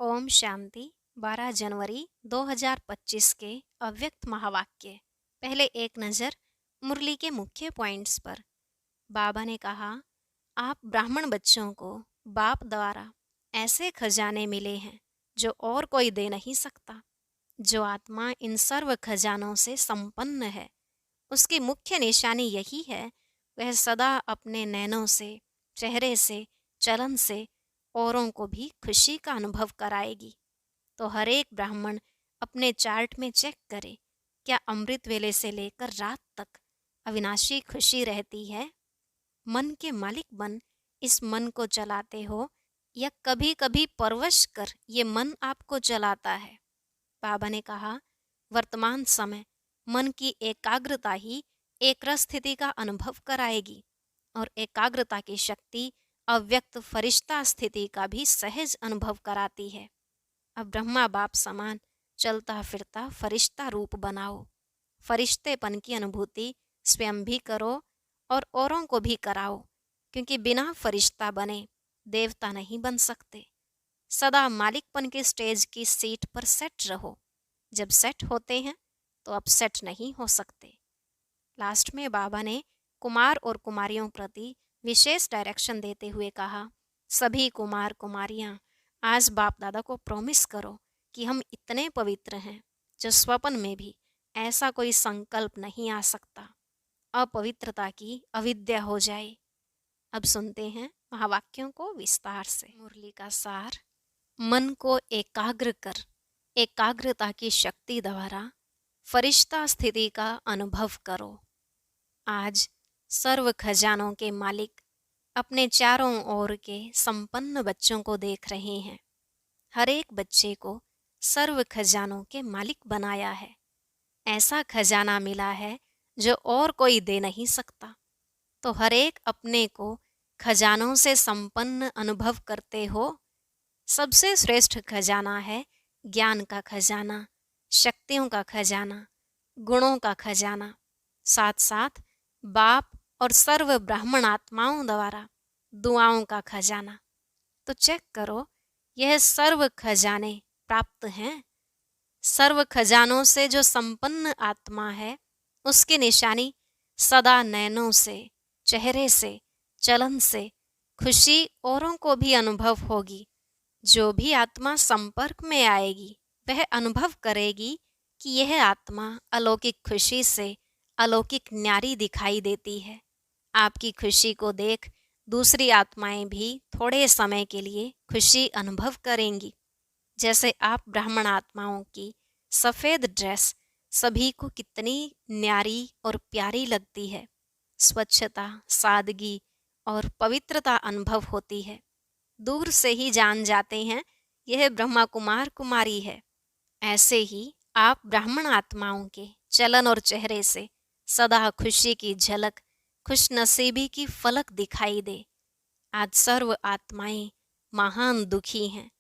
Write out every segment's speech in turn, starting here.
ओम शांति। 12 जनवरी 2025 के अव्यक्त महावाक्य। पहले एक नज़र मुरली के मुख्य पॉइंट्स पर। बाबा ने कहा, आप ब्राह्मण बच्चों को बाप द्वारा ऐसे खजाने मिले हैं जो और कोई दे नहीं सकता। जो आत्मा इन सर्व खजानों से संपन्न है, उसकी मुख्य निशानी यही है, वह सदा अपने नैनों से, चेहरे से, चलन से औरों को भी खुशी का अनुभव कराएगी। तो हर एक ब्राह्मण अपने चार्ट में चेक करे, क्या अमृत वेले से लेकर रात तक अविनाशी खुशी रहती है। मन के मालिक बन इस मन को चलाते हो, या कभी कभी परवश कर ये मन आपको चलाता है। बाबा ने कहा, वर्तमान समय मन की एकाग्रता ही एक रस स्थिति का अनुभव कराएगी, और एकाग्रता की शक्ति अव्यक्त फरिश्ता स्थिति का भी सहज अनुभव कराती है। अब ब्रह्मा बाप समान चलता फिरता फरिश्ता रूप बनाओ। फरिश्तेपन की अनुभूति स्वयं भी करो और औरों को भी कराओ, क्योंकि बिना फरिश्ता बने देवता नहीं बन सकते। सदा मालिकपन के स्टेज की सीट पर सेट रहो। जब सेट होते हैं तो अब सेट नहीं हो सकते। लास्ट में बाबा ने कुमार और कुमारियों प्रति विशेष डायरेक्शन देते हुए कहा, सभी कुमार कुमारियां आज बाप दादा को प्रॉमिस करो कि हम इतने पवित्र हैं जो स्वप्न में भी ऐसा कोई संकल्प नहीं आ सकता। अपवित्रता की अविद्या हो जाए। अब सुनते हैं महावाक्यों को विस्तार से। मुरली का सार। मन को एकाग्र कर एकाग्रता की शक्ति द्वारा फरिश्ता स्थिति का अनुभव करो। आज सर्व खजानों के मालिक अपने चारों ओर के संपन्न बच्चों को देख रहे हैं। हर एक बच्चे को सर्व खजानों के मालिक बनाया है। ऐसा खजाना मिला है जो और कोई दे नहीं सकता। तो हर एक अपने को खजानों से संपन्न अनुभव करते हो। सबसे श्रेष्ठ खजाना है ज्ञान का खजाना, शक्तियों का खजाना, गुणों का खजाना, साथ साथ बाप और सर्व ब्राह्मण आत्माओं द्वारा दुआओं का खजाना। तो चेक करो, यह सर्व खजाने प्राप्त हैं। सर्व खजानों से जो संपन्न आत्मा है, उसकी निशानी सदा नैनों से, चेहरे से, चलन से खुशी औरों को भी अनुभव होगी। जो भी आत्मा संपर्क में आएगी वह अनुभव करेगी कि यह आत्मा अलौकिक खुशी से अलौकिक न्यारी दिखाई देती है। आपकी खुशी को देख दूसरी आत्माएं भी थोड़े समय के लिए खुशी अनुभव करेंगी। जैसे आप ब्राह्मण आत्माओं की सफ़ेद ड्रेस सभी को कितनी न्यारी और प्यारी लगती है। स्वच्छता, सादगी और पवित्रता अनुभव होती है। दूर से ही जान जाते हैं यह ब्रह्मा कुमार कुमारी है। ऐसे ही आप ब्राह्मण आत्माओं के चलन और चेहरे से सदा खुशी की झलक, खुशनसीबी की फलक दिखाई दे। आज सर्व आत्माएं महान दुखी हैं।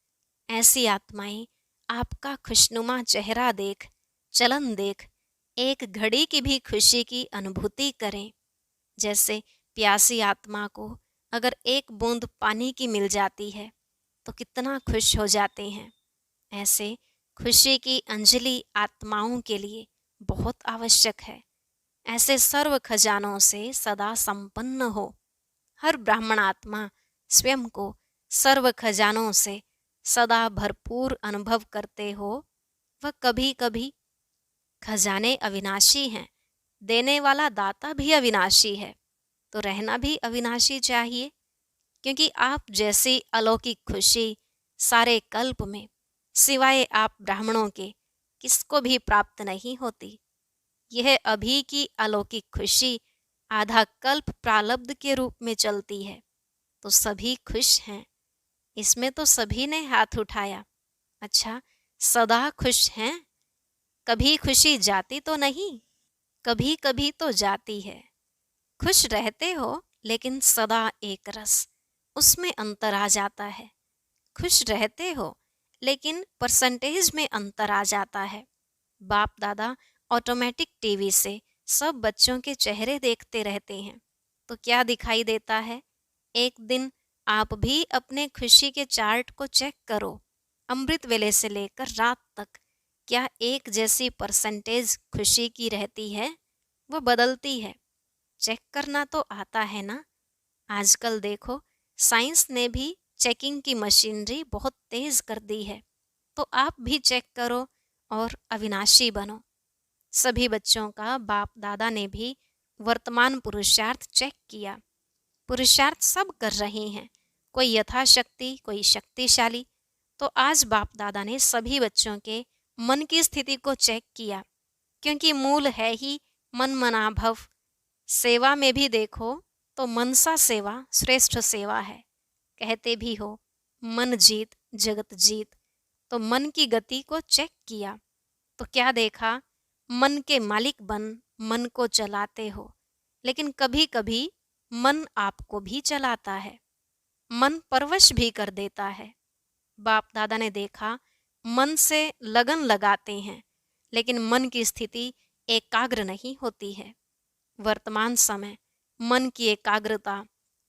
ऐसी आत्माएं आपका खुशनुमा चेहरा देख, चलन देख एक घड़ी की भी खुशी की अनुभूति करें। जैसे प्यासी आत्मा को अगर एक बूंद पानी की मिल जाती है तो कितना खुश हो जाते हैं। ऐसे खुशी की अंजलि आत्माओं के लिए बहुत आवश्यक है। ऐसे सर्व खजानों से सदा संपन्न हो। हर ब्राह्मण आत्मा स्वयं को सर्व खजानों से सदा भरपूर अनुभव करते हो। वह कभी कभी खजाने अविनाशी हैं, देने वाला दाता भी अविनाशी है, तो रहना भी अविनाशी चाहिए। क्योंकि आप जैसी अलौकिक खुशी सारे कल्प में सिवाय आप ब्राह्मणों के किसको भी प्राप्त नहीं होती। यह अभी की अलौकिक खुशी आधा कल्प प्रारब्ध के रूप में चलती है। तो सभी खुश हैं। इसमें तो सभी ने हाथ उठाया। अच्छा, सदा खुश हैं? कभी खुशी जाती तो नहीं? कभी कभी तो जाती है। खुश रहते हो लेकिन सदा एक रस, उसमें अंतर आ जाता है। खुश रहते हो लेकिन परसेंटेज में अंतर आ जाता है। बाप दादा ऑटोमेटिक टीवी से सब बच्चों के चेहरे देखते रहते हैं, तो क्या दिखाई देता है? एक दिन आप भी अपने खुशी के चार्ट को चेक करो। अमृत वेले से लेकर रात तक क्या एक जैसी परसेंटेज खुशी की रहती है? वो बदलती है। चेक करना तो आता है ना। आजकल देखो, साइंस ने भी चेकिंग की मशीनरी बहुत तेज कर दी है। तो आप भी चेक करो और अविनाशी बनो। सभी बच्चों का बाप दादा ने भी वर्तमान पुरुषार्थ चेक किया। पुरुषार्थ सब कर रहे हैं, कोई यथाशक्ति, कोई शक्तिशाली। तो आज बाप दादा ने सभी बच्चों के मन की स्थिति को चेक किया, क्योंकि मूल है ही मन मना भव। सेवा में भी देखो तो मनसा सेवा श्रेष्ठ सेवा है। कहते भी हो मन जीत जगत जीत। तो मन की गति को चेक किया तो क्या देखा? मन के मालिक बन मन को चलाते हो, लेकिन कभी कभी मन आपको भी चलाता है। मन परवश भी कर देता है। बाप दादा ने देखा, मन से लगन लगाते हैं, लेकिन मन की स्थिति एकाग्र नहीं होती है। वर्तमान समय मन की एकाग्रता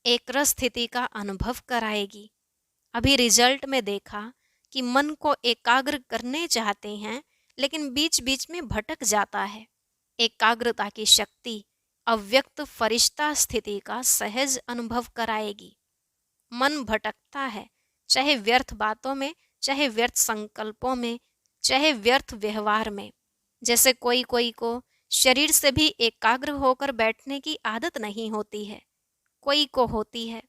एक रस स्थिति का अनुभव कराएगी। अभी रिजल्ट में देखा कि मन को एकाग्र करने चाहते हैं, लेकिन बीच बीच में भटक जाता है। एकाग्रता की शक्ति अव्यक्त फरिश्ता स्थिति का सहज अनुभव कराएगी। मन भटकता है, चाहे व्यर्थ बातों में, चाहे व्यर्थ संकल्पों में, चाहे व्यर्थ व्यवहार में। जैसे कोई कोई को शरीर से भी एकाग्र होकर बैठने की आदत नहीं होती है, कोई को होती है।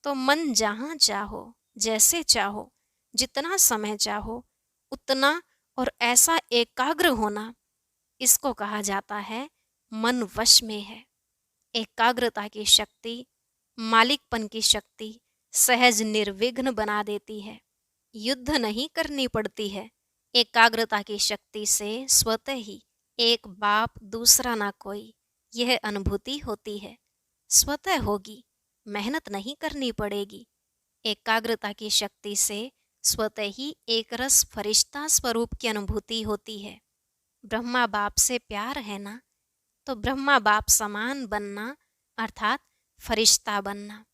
तो मन जहाँ चाहो, जैसे चाहो, जितना समय चाहो उतना और ऐसा एकाग्र होना, इसको कहा जाता है मन वश में है। एकाग्रता की शक्ति, मालिकपन की शक्ति सहज निर्विघ्न बना देती है। युद्ध नहीं करनी पड़ती है। एकाग्रता की शक्ति से स्वतः ही एक बाप दूसरा ना कोई, यह अनुभूति होती है। स्वतः होगी, मेहनत नहीं करनी पड़ेगी। एकाग्रता की शक्ति से स्वतः ही एक रस फरिश्ता स्वरूप की अनुभूति होती है। ब्रह्मा बाप से प्यार है ना, तो ब्रह्मा बाप समान बनना अर्थात फरिश्ता बनना।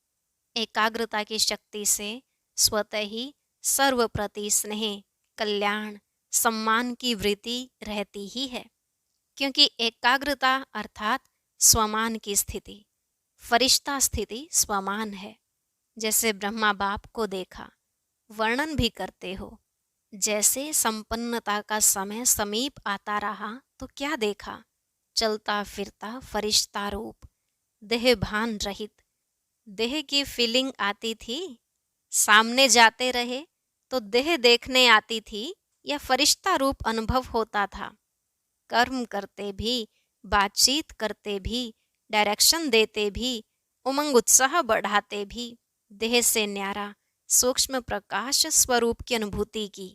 एकाग्रता की शक्ति से स्वतः ही सर्व प्रति स्नेह, कल्याण, सम्मान की वृत्ति रहती ही है, क्योंकि एकाग्रता अर्थात स्वमान की स्थिति, फरिश्ता स्थिति स्वमान है। जैसे ब्रह्मा बाप को देखा, वर्णन भी करते हो। जैसे संपन्नता का समय समीप आता रहा तो क्या देखा? चलता फिरता फरिश्ता रूप, देह भान रहित। देह की फीलिंग आती थी, सामने जाते रहे तो देह देखने आती थी या फरिश्ता रूप अनुभव होता था। कर्म करते भी, बातचीत करते भी, डायरेक्शन देते भी, उमंग उत्साह बढ़ाते भी, देह से न्यारा सूक्ष्म प्रकाश स्वरूप की अनुभूति की।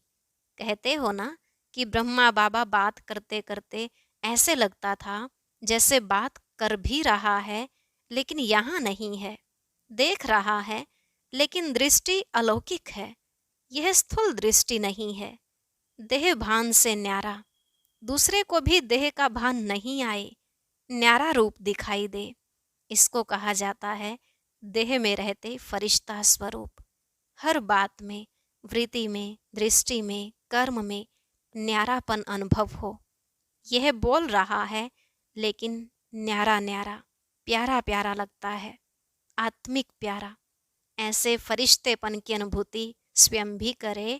कहते हो ना कि ब्रह्मा बाबा बात करते करते ऐसे लगता था जैसे बात कर भी रहा है, लेकिन यहाँ नहीं है। देख रहा है, लेकिन दृष्टि अलौकिक है, यह स्थूल दृष्टि नहीं है। देह भान से न्यारा, दूसरे को भी देह का भान नहीं आए, न्यारा रूप दिखाई दे, इसको कहा जाता है देह में रहते फरिश्ता स्वरूप। हर बात में, वृत्ति में, दृष्टि में, कर्म में न्यारापन अनुभव हो। यह बोल रहा है, लेकिन न्यारा न्यारा, प्यारा प्यारा लगता है, आत्मिक प्यारा। ऐसे फरिश्तेपन की अनुभूति स्वयं भी करे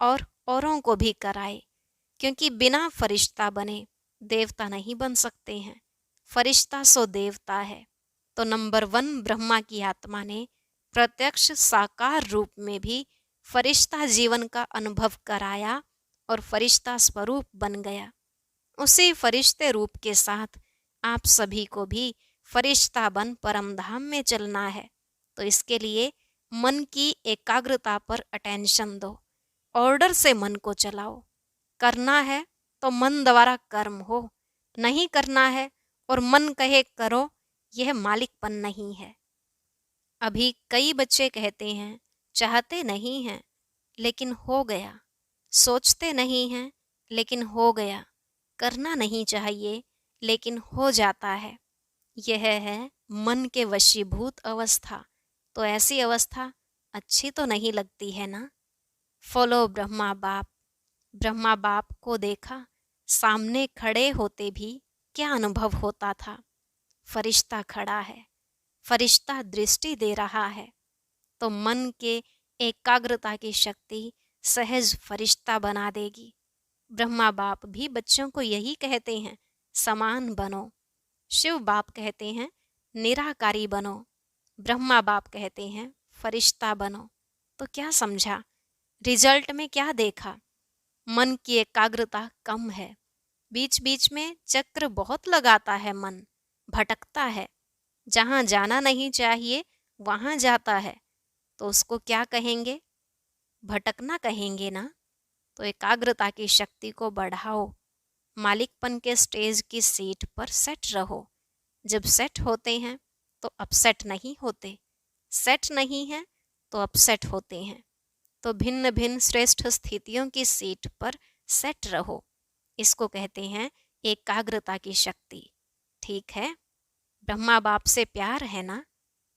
और औरों को भी कराए, क्योंकि बिना फरिश्ता बने देवता नहीं बन सकते हैं। फरिश्ता सो देवता है। तो नंबर 1 ब्रह्मा की आत्मा ने प्रत्यक्ष साकार रूप में भी फरिश्ता जीवन का अनुभव कराया और फरिश्ता स्वरूप बन गया। उसी फरिश्ते रूप के साथ आप सभी को भी फरिश्ता बन परम धाम में चलना है। तो इसके लिए मन की एकाग्रता पर अटेंशन दो, ऑर्डर से मन को चलाओ। करना है तो मन द्वारा कर्म हो, नहीं करना है और मन कहे करो, यह मालिकपन नहीं है। अभी कई बच्चे कहते हैं चाहते नहीं हैं लेकिन हो गया, सोचते नहीं हैं लेकिन हो गया, करना नहीं चाहिए लेकिन हो जाता है। यह है मन के वशीभूत अवस्था। तो ऐसी अवस्था अच्छी तो नहीं लगती है ना। फॉलो ब्रह्मा बाप। ब्रह्मा बाप को देखा, सामने खड़े होते भी क्या अनुभव होता था। फरिश्ता खड़ा है, फरिश्ता दृष्टि दे रहा है, तो मन के एकाग्रता की शक्ति सहज फरिश्ता बना देगी। ब्रह्मा बाप भी बच्चों को यही कहते हैं, समान बनो। शिव बाप कहते हैं निराकारी बनो। ब्रह्मा बाप कहते हैं फरिश्ता बनो। तो क्या समझा? रिजल्ट में क्या देखा? मन की एकाग्रता कम है, बीच बीच में चक्र बहुत लगाता है, मन भटकता है, जहाँ जाना नहीं चाहिए वहाँ जाता है। तो उसको क्या कहेंगे? भटकना कहेंगे ना। तो एकाग्रता की शक्ति को बढ़ाओ, मालिकपन के स्टेज की सीट पर सेट रहो। जब सेट होते हैं तो अपसेट नहीं होते, सेट नहीं है तो अपसेट होते हैं। तो भिन्न भिन्न श्रेष्ठ स्थितियों की सीट पर सेट रहो। इसको कहते हैं एकाग्रता की शक्ति। ठीक है? ब्रह्मा बाप से प्यार है ना?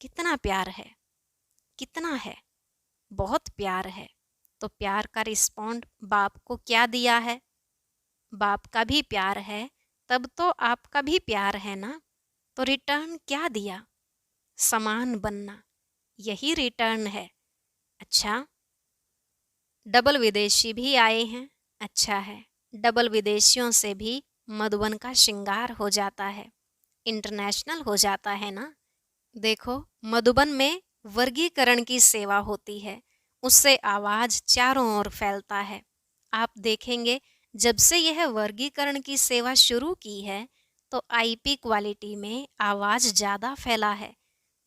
कितना प्यार है? कितना है? बहुत प्यार है। तो प्यार का रिस्पॉन्ड बाप को क्या दिया है? बाप का भी प्यार है, तब तो आपका भी प्यार है ना। तो रिटर्न क्या दिया? समान बनना, यही रिटर्न है। अच्छा, डबल विदेशी भी आए हैं। अच्छा है, डबल विदेशियों से भी मधुबन का श्रृंगार हो जाता है, इंटरनेशनल हो जाता है ना। देखो, मधुबन में वर्गीकरण की सेवा होती है, उससे आवाज चारों ओर फैलता है। आप देखेंगे, जब से यह वर्गीकरण की सेवा शुरू की है तो आईपी क्वालिटी में आवाज ज्यादा फैला है।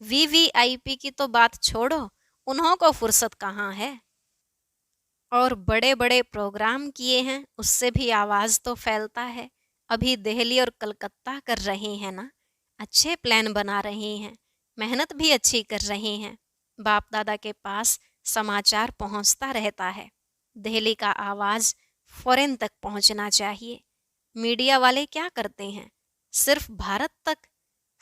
वीवीआईपी की तो बात छोड़ो, उन्हों को फुर्सत कहाँ है। और बड़े बड़े प्रोग्राम किए हैं, उससे भी आवाज तो फैलता है। अभी दिल्ली और कलकत्ता कर रहे हैं ना, अच्छे प्लान बना रहे हैं, मेहनत भी अच्छी कर रहे हैं। बाप दादा के पास समाचार पहुंचता रहता है। दिल्ली का आवाज फॉरेन तक पहुंचना चाहिए। मीडिया वाले क्या करते हैं? सिर्फ भारत तक।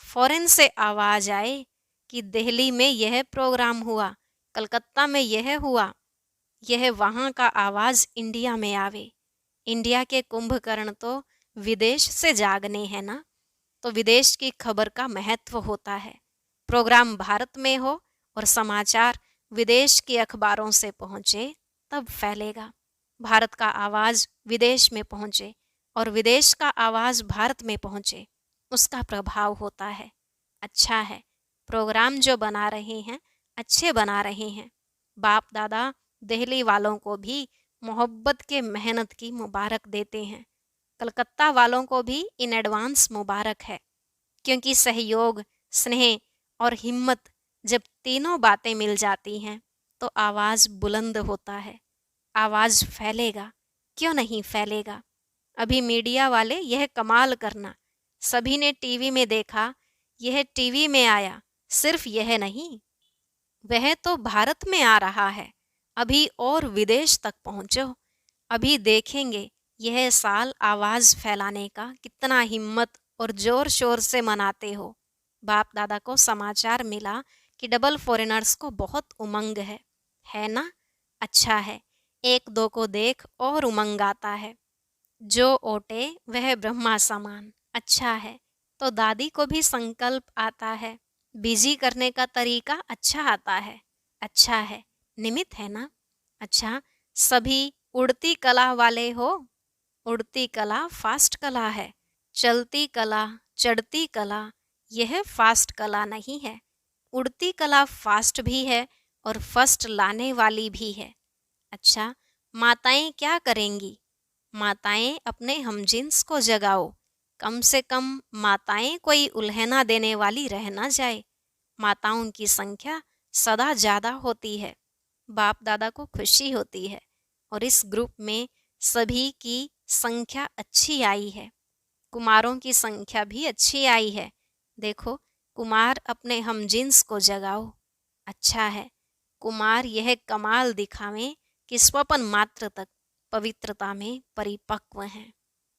फॉरेन से आवाज आए कि दिल्ली में यह प्रोग्राम हुआ, कलकत्ता में यह हुआ, यह वहाँ का आवाज इंडिया में आवे। इंडिया के कुंभकर्ण तो विदेश से जागने हैं ना। तो विदेश की खबर का महत्व होता है। प्रोग्राम भारत में हो और समाचार विदेश के अखबारों से पहुंचे, तब फैलेगा। भारत का आवाज विदेश में पहुंचे और विदेश का आवाज भारत में पहुंचे, उसका प्रभाव होता है। अच्छा है, प्रोग्राम जो बना रहे हैं अच्छे बना रहे हैं। बाप दादा दिल्ली वालों को भी मोहब्बत के मेहनत की मुबारक देते हैं। कलकत्ता वालों को भी इन एडवांस मुबारक है, क्योंकि सहयोग, स्नेह और हिम्मत जब तीनों बातें मिल जाती हैं तो आवाज बुलंद होता है, आवाज फैलेगा। क्यों नहीं फैलेगा? अभी मीडिया वाले यह कमाल करना, सभी ने टीवी में देखा, यह टीवी में आया। सिर्फ यह नहीं, वह तो भारत में आ रहा है, अभी और विदेश तक पहुंचो। अभी देखेंगे यह साल आवाज फैलाने का कितना हिम्मत और जोर शोर से मनाते हो। बाप दादा को समाचार मिला कि डबल फॉरेनर्स को बहुत उमंग है ना? अच्छा है, एक दो को देख और उमंग आता है। जो ओटे वह ब्रह्मा समान। अच्छा है, तो दादी को भी संकल्प आता है, बिजी करने का तरीका अच्छा आता है। अच्छा है, निमित है ना। अच्छा, सभी उड़ती कला वाले हो। उड़ती कला फास्ट कला है, चलती कला, चढ़ती कला, यह फास्ट कला नहीं है। उड़ती कला फास्ट भी है और फर्स्ट लाने वाली भी है। अच्छा, माताएं क्या करेंगी? माताएं अपने हमजिन्स को जगाओ, कम से कम माताएं कोई उल्हेना देने वाली रह ना जाए। माताओं की संख्या सदा ज्यादा होती है, बाप दादा को खुशी होती है। और इस ग्रुप में सभी की संख्या अच्छी आई है, कुमारों की संख्या भी अच्छी आई है। देखो, कुमार अपने हमजिन्स को जगाओ। अच्छा है, कुमार यह कमाल दिखावें कि स्वपन मात्र तक पवित्रता में परिपक्व हैं।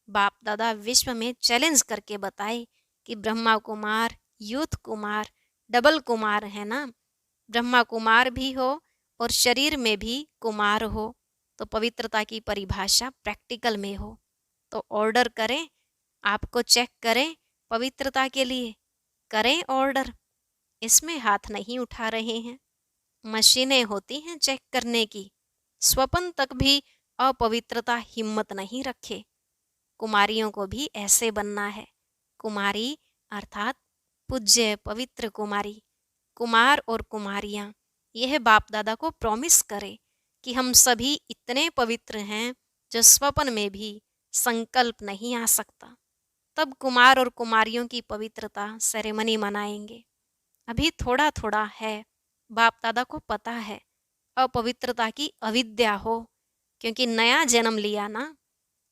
बाप दादा विश्व में चैलेंज करके बताए कि ब्रह्मा कुमार, यूथ कुमार, डबल कुमार है ना। ब्रह्मा कुमार भी हो और शरीर में भी कुमार हो, तो पवित्रता की परिभाषा प्रैक्टिकल में हो। तो ऑर्डर करें, आपको चेक करें पवित्रता के लिए, करें ऑर्डर, इसमें हाथ नहीं उठा रहे हैं। मशीनें होती हैं चेक करने की, स्वपन तक भी अपवित्रता हिम्मत नहीं रखे। कुमारियों को भी ऐसे बनना है। कुमारी अर्थात पूज्य पवित्र कुमारी, कुमार और कुमारियां, यह बाप दादा को प्रॉमिस करे कि हम सभी इतने पवित्र हैं जो स्वप्न में भी संकल्प नहीं आ सकता। तब कुमार और कुमारियों की पवित्रता सेरेमनी मनाएंगे। अभी थोड़ा थोड़ा है, बाप दादा को पता है अपवित्रता की अविद्या हो, क्योंकि नया जन्म लिया ना।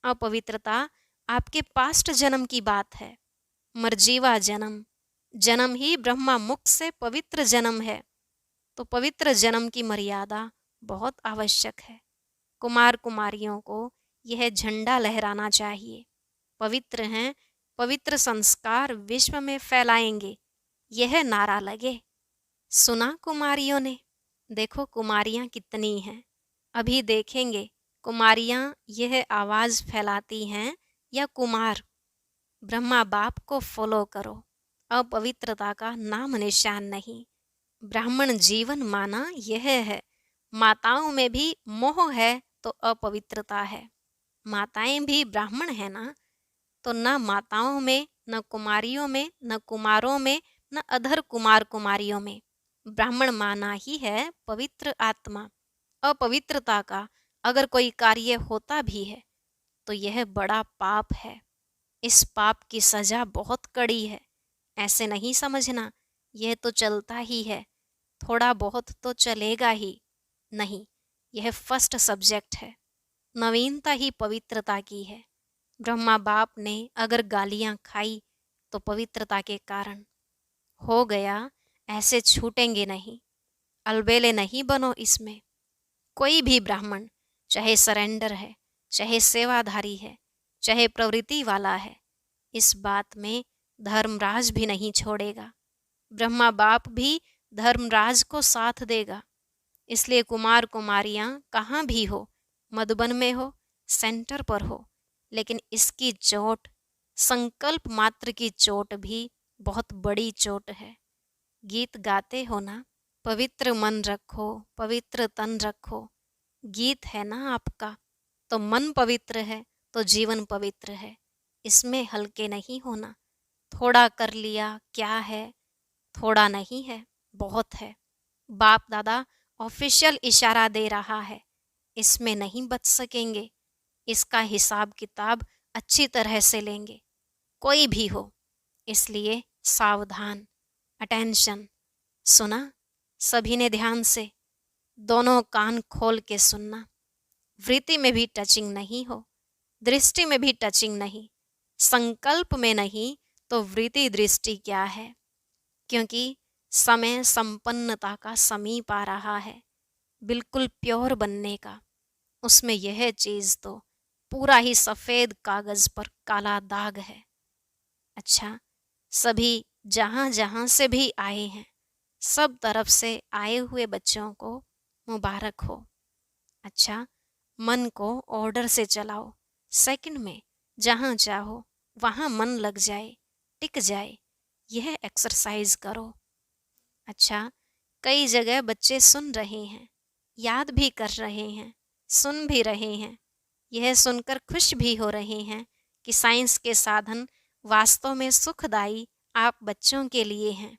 अपवित्रता आपके पास्ट जन्म की बात है। मर्जीवा जन्म, जन्म ही ब्रह्मा मुख से पवित्र जन्म है। तो पवित्र जन्म की मर्यादा बहुत आवश्यक है। कुमार कुमारियों को यह झंडा लहराना चाहिए। पवित्र हैं, पवित्र संस्कार विश्व में फैलाएंगे, यह नारा लगे। सुना कुमारियों ने? देखो कुमारियां कितनी हैं। अभी देखेंगे कुमारियां यह आवाज फैलाती हैं या कुमार। ब्रह्मा बाप को फॉलो करो, अपवित्रता का नाम निशान नहीं। ब्राह्मण जीवन माना यह है। माताओं में भी मोह है तो अपवित्रता है। माताएं भी ब्राह्मण है ना, तो न माताओं में, न कुमारियों में, न कुमारों में, न अधर कुमार कुमारियों में। ब्राह्मण माना ही है पवित्र आत्मा। अपवित्रता का अगर कोई कार्य होता भी है तो यह बड़ा पाप है। इस पाप की सजा बहुत कड़ी है। ऐसे नहीं समझना यह तो चलता ही है, थोड़ा बहुत तो चलेगा ही नहीं। यह फर्स्ट सब्जेक्ट है। नवीनता ही पवित्रता की है। ब्रह्मा बाप ने अगर गालियां खाई तो पवित्रता के कारण हो गया, ऐसे छूटेंगे नहीं। अलबेले नहीं बनो इसमें। कोई भी ब्राह्मण चाहे सरेंडर है, चाहे सेवाधारी है, चाहे प्रवृत्ति वाला है, इस बात में धर्मराज भी नहीं छोड़ेगा। ब्रह्मा बाप भी धर्मराज को साथ देगा। इसलिए कुमार कुमारियां कहाँ भी हो, मधुबन में हो, सेंटर पर हो, लेकिन इसकी चोट, संकल्प मात्र की चोट भी बहुत बड़ी चोट है। गीत गाते हो ना, पवित्र मन रखो, पवित्र तन रखो, गीत है ना आपका, तो मन पवित्र है तो जीवन पवित्र है। इसमें हल्के नहीं होना। थोड़ा कर लिया क्या है, थोड़ा नहीं है, बहुत है। बाप दादा ऑफिशियल इशारा दे रहा है, इसमें नहीं बच सकेंगे। इसका हिसाब किताब अच्छी तरह से लेंगे, कोई भी हो। इसलिए सावधान, अटेंशन। सुना सभी ने ध्यान से? दोनों कान खोल के सुनना। वृत्ति में भी टचिंग नहीं हो, दृष्टि में भी टचिंग नहीं, संकल्प में नहीं तो वृत्ति दृष्टि क्या है? क्योंकि समय संपन्नता का समीप आ रहा है, बिल्कुल प्योर बनने का। उसमें यह चीज तो पूरा ही सफेद कागज पर काला दाग है। अच्छा, सभी जहां जहां से भी आए हैं, सब तरफ से आए हुए बच्चों को मुबारक हो। अच्छा, मन को ऑर्डर से चलाओ। सेकंड में जहां चाहो वहां मन लग जाए, टिक जाए, यह एक्सरसाइज करो। अच्छा, कई जगह बच्चे सुन रहे हैं, याद भी कर रहे हैं, सुन भी रहे हैं, यह सुनकर खुश भी हो रहे हैं कि साइंस के साधन वास्तव में सुखदायी आप बच्चों के लिए हैं।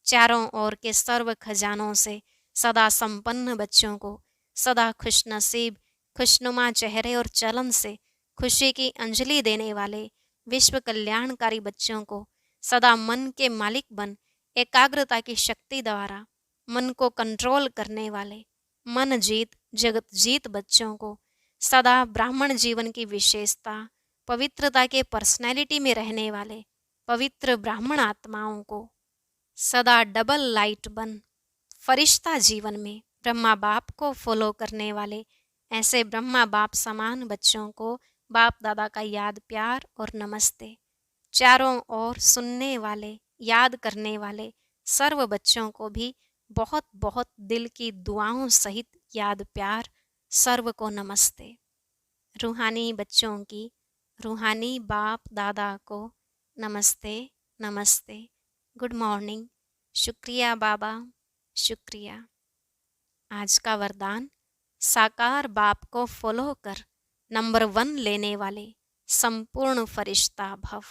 चारों ओर के सर्व खजानों से सदा संपन्न बच्चों को, सदा खुशनसीब, खुशनुमा चेहरे और चलन से खुशी की अंजलि देने वाले विश्व कल्याणकारी बच्चों को, सदा मन के मालिक बन एकाग्रता की शक्ति द्वारा मन को कंट्रोल करने वाले मन जीत जगत जीत बच्चों को, सदा ब्राह्मण जीवन की विशेषता पवित्रता के पर्सनैलिटी में रहने वाले पवित्र ब्राह्मण आत्माओं को, सदा डबल लाइट बन फरिश्ता जीवन में ब्रह्मा बाप को फॉलो करने वाले ऐसे ब्रह्मा बाप समान बच्चों को बाप दादा का याद प्यार और नमस्ते। चारों ओर सुनने वाले, याद करने वाले सर्व बच्चों को भी बहुत बहुत दिल की दुआओं सहित याद प्यार सर्व को नमस्ते। रूहानी बच्चों की रूहानी बाप दादा को नमस्ते नमस्ते, गुड मॉर्निंग, शुक्रिया बाबा, शुक्रिया। आज का वरदान, साकार बाप को फॉलो कर नंबर 1 लेने वाले संपूर्ण फरिश्ता भव।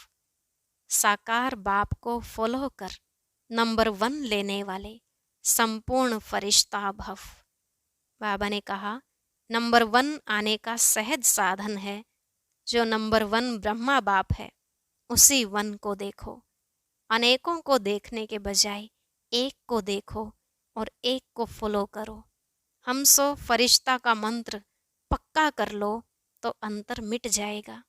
साकार बाप को फॉलो कर नंबर 1 लेने वाले संपूर्ण फरिश्ता भव। बाबा ने कहा, नंबर 1 आने का सहज साधन है जो नंबर 1 ब्रह्मा बाप है, उसी 1 को देखो। अनेकों को देखने के बजाय एक को देखो और एक को फॉलो करो। हम सो फरिश्ता का मंत्र पक्का कर लो तो अंतर मिट जाएगा।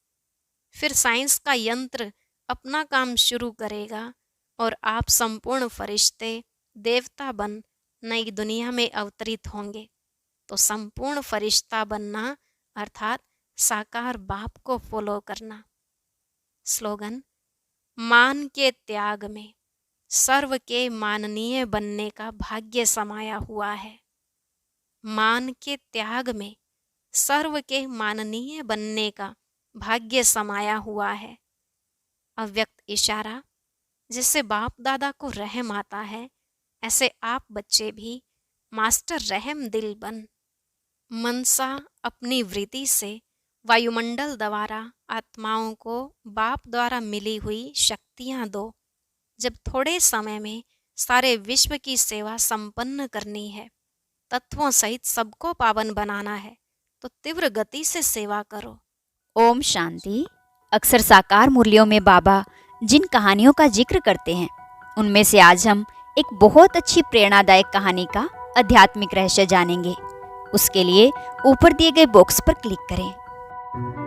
फिर साइंस का यंत्र अपना काम शुरू करेगा और आप संपूर्ण फरिश्ते देवता बन नई दुनिया में अवतरित होंगे। तो संपूर्ण फरिश्ता बनना अर्थात साकार बाप को फॉलो करना। स्लोगन, मान के त्याग में सर्व के माननीय बनने का भाग्य समाया हुआ है। मान के त्याग में सर्व के माननीय बनने का भाग्य समाया हुआ है। अव्यक्त इशारा, जिससे बाप दादा को रहम आता है, ऐसे आप बच्चे भी मास्टर रहम दिल बन मनसा अपनी वृत्ति से वायुमंडल द्वारा आत्माओं को बाप द्वारा मिली हुई शक्तियां दो। जब थोड़े समय में सारे विश्व की सेवा संपन्न करनी है, तत्वों सहित सबको पावन बनाना है, तो तीव्र गति से सेवा करो। ओम शांति। अक्सर साकार मुरलियों में बाबा जिन कहानियों का जिक्र करते हैं, उनमें से आज हम एक बहुत अच्छी प्रेरणादायक कहानी का आध्यात्मिक रहस्य जानेंगे। उसके लिए ऊपर दिए गए बॉक्स पर क्लिक करें।